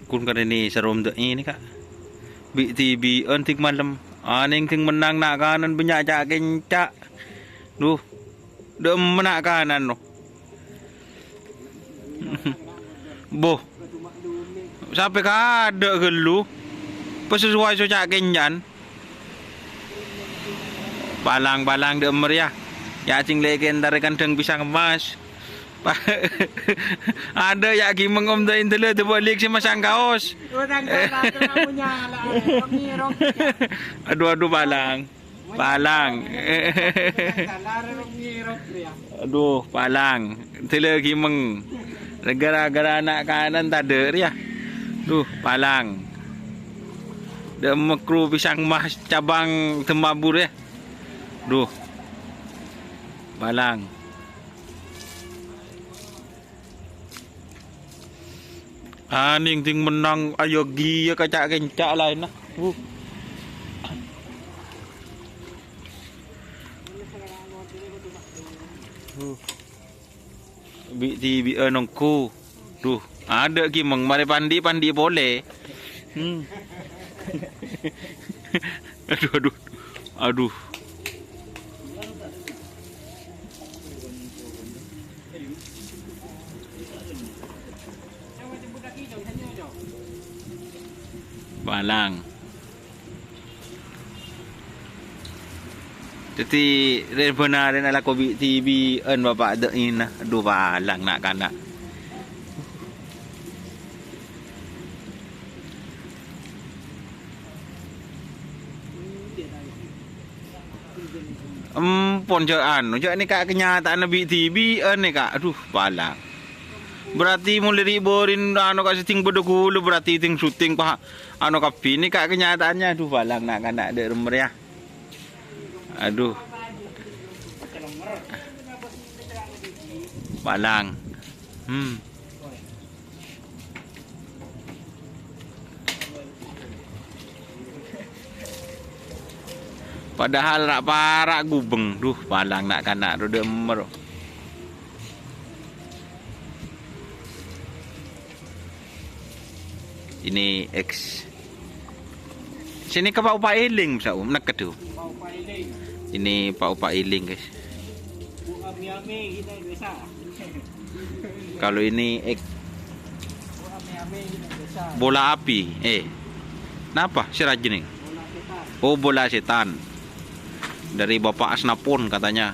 kun kan ini serum tu ini kak. Bi TV tik malam. Aning ting menang nak kanan banyak cak kencak. Duh. Dem menak kanan noh. Boh. Sampai kada ke lu. Pesesuai so cak kenyan. Balang-balang dem meriah. Ya cing legen tarikan deng pisang emas. Ada ya ki mengom da intele tu balik si masang kaos. Aduh balang. Balang. Aduh balang. Intele ki meng. Gara-gara anak kanan tak ada ya. Duh balang. Dem kru pisang emas cabang Tembabur ya. Duh. Balang. Aning ting menang ayo gi ya kacak kencak lain lah. Bi TV nongku. Duh, ada ki meng mari pandi boleh. Aduh. Balang. Jadi benar ala kobi TV bapak ada ini nah. Aduh balang nak kanak. Ponjaan, ni kak kenyataan nabi TV ni kak. Aduh balang. Berarti mulai riborin anu kak setting bedegulu berarti ting syuting pak anu kapi ni kak kenyataannya. Aduh balang nak kanak ada meriah. Aduh. Balang. Padahal rak parak gubeng. Duh balang nak kanak rada emer. Ini X. Sini ke Pak Upa Iling misal nak kedu. Ini Pak Upa Iling guys. Kalau ini X bola api. Kenapa si Rajin nih? Oh bola setan. Dari Bapak Asnapon katanya.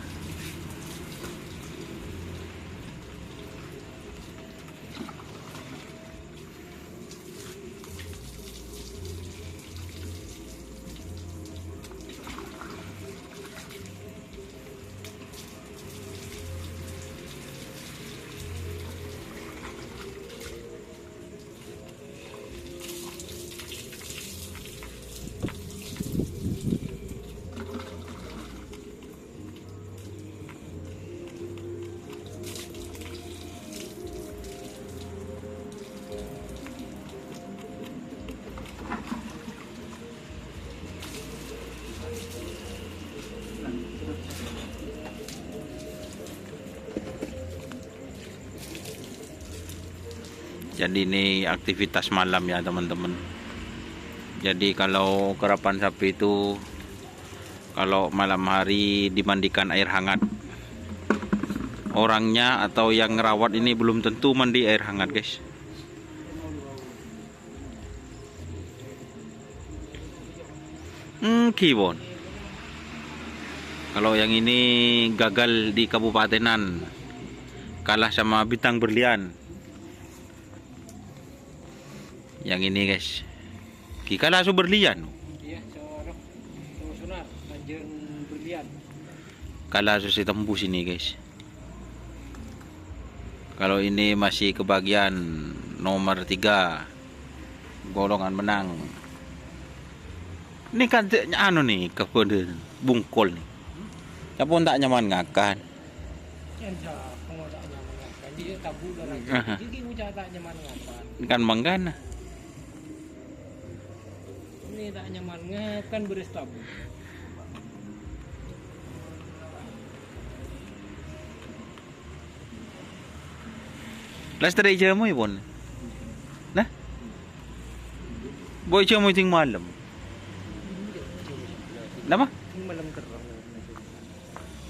Jadi ini aktivitas malam ya teman-teman. Jadi kalau kerapan sapi itu kalau malam hari dimandikan air hangat. Orangnya atau yang ngerawat ini belum tentu mandi air hangat guys. Kibon. Kalau yang ini gagal di kabupatenan, kalah sama bintang berlian. Yang ini guys, kalah su berlian. Iya, sonar lanjut berlian. Kalah su si tembus ini guys. Kalau ini masih kebagian nomor 3 golongan menang. Ini kan anu nih kepada bungkol nih. Siapa tak nyaman ngakan? Dia tabu darah. Jadi ucap tak nyaman ngakan. Kan manggan. Ini tak nyaman ngakan beres tabu. Last try je mo ibon. Nah? Boy cuma ting malam. Nama? Ting malam kerang.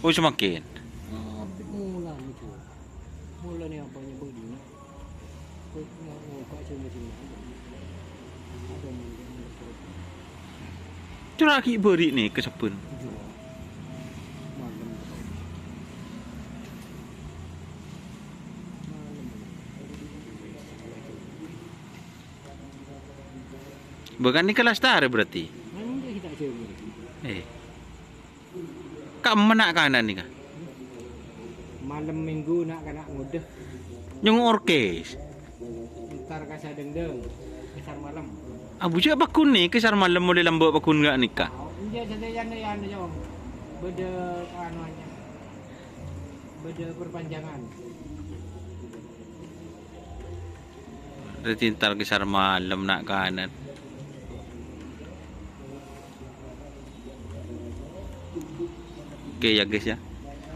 Oh semakin. Mula ni tu. Mula ni apa yang begini? Kau kau cuma cuma. Ada mana? Tu laki beri ni kesepun. Bukan ni kelas tar berarti. Memang dia kita coba. Kamu nak kanan ni kah? Malam minggu nak kena ngudah. Yang orkes. Ntar kasih dendeng. Besar malam. Abu je bakun ni kesar malam boleh lambak bakun gak nikah. Dia jadi yang jom. Beda anuannya. Beda perpanjangan. Berarti ntar kesar malam nak kanan. Oke ya guys ya.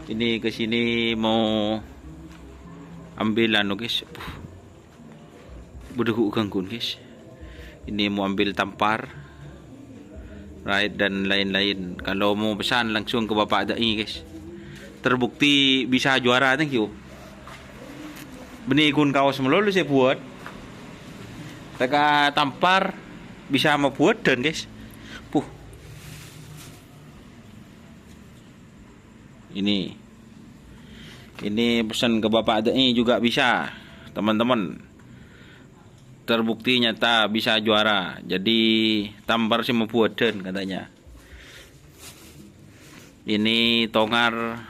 Ini ke sini mau ambil anu guys. Bedeguk ganggun guys. Ini mau ambil tampar, ride dan lain-lain. Kalau mau pesan langsung ke Bapak Dai guys. Terbukti bisa juara, thank you. Benih kun kaos melulu saya buat. Teka tampar bisa mau buat dan guys. Ini pesan ke Bapak Dai juga bisa, teman-teman. Terbukti nyata bisa juara. Jadi tampar si membuatan katanya. Ini tongar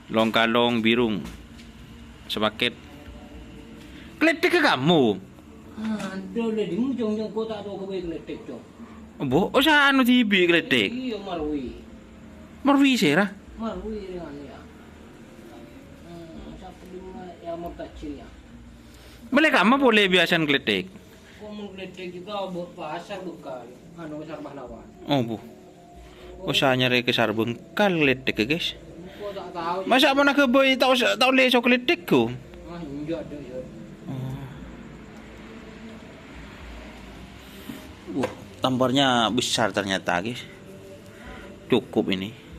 longkalong birung sepaket. Kletek ke kamu? Ada le di mujung kau tak tahu kau kletek tu. Bo, usaha anu TV kletek. Iya marui. Marwi sera. Marui dengan ya. Siapa dulu yang mau kecil ya. Mereka mah boleh biasan kletek. Kau mau kletek juga buat pasar bukan? Anu pasar pahlawan. Oh bu. Usaha nyari kesar bengkal kletek guys. Kau tak tahu. Masa mana ke boy tahu lesok kletek ku? Enggak ada ya. Tamparnya besar ternyata guys. Cukup ini.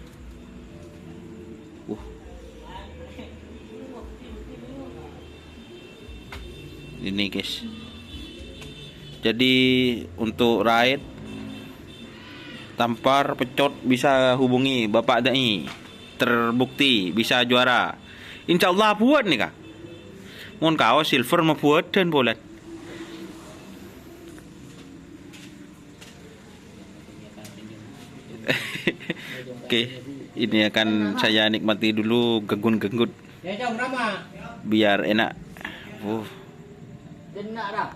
Ini guys. Jadi untuk ride tampar pecot bisa hubungi Bapak Dai. Terbukti bisa juara. Insyaallah buat nih kak. Mun kau silver mau buat dan bola. Oke, ini akan saya nikmati dulu genggut-genggut Ya jom Rama. biar enak. Enak dah.